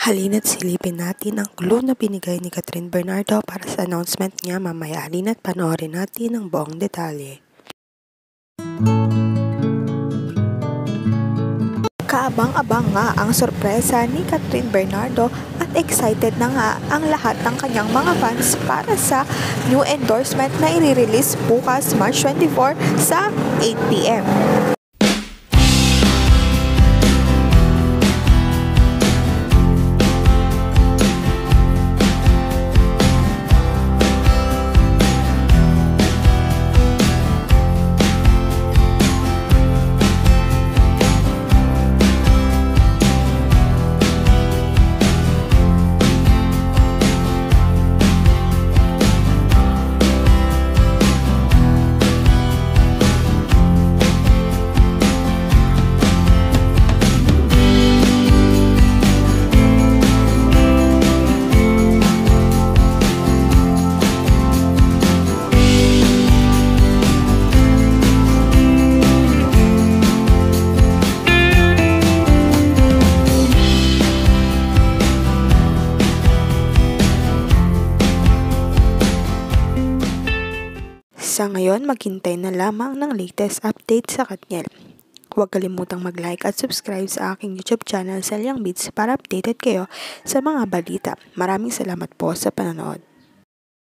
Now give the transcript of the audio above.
Halina't silipin natin ang clue na binigay ni Catherine Bernardo para sa announcement niya mamaya. Halina't panoorin natin ang buong detalye. Kaabang-abang nga ang sorpresa ni Catherine Bernardo at excited na nga ang lahat ng kanyang mga fans para sa new endorsement na i-release bukas March 24 sa 8 PM. Sa ngayon, maghintay na lamang ng latest update sa Katniel. Huwag kalimutang mag-like at subscribe sa aking YouTube channel, Selyang Beats, para updated kayo sa mga balita. Maraming salamat po sa panonood.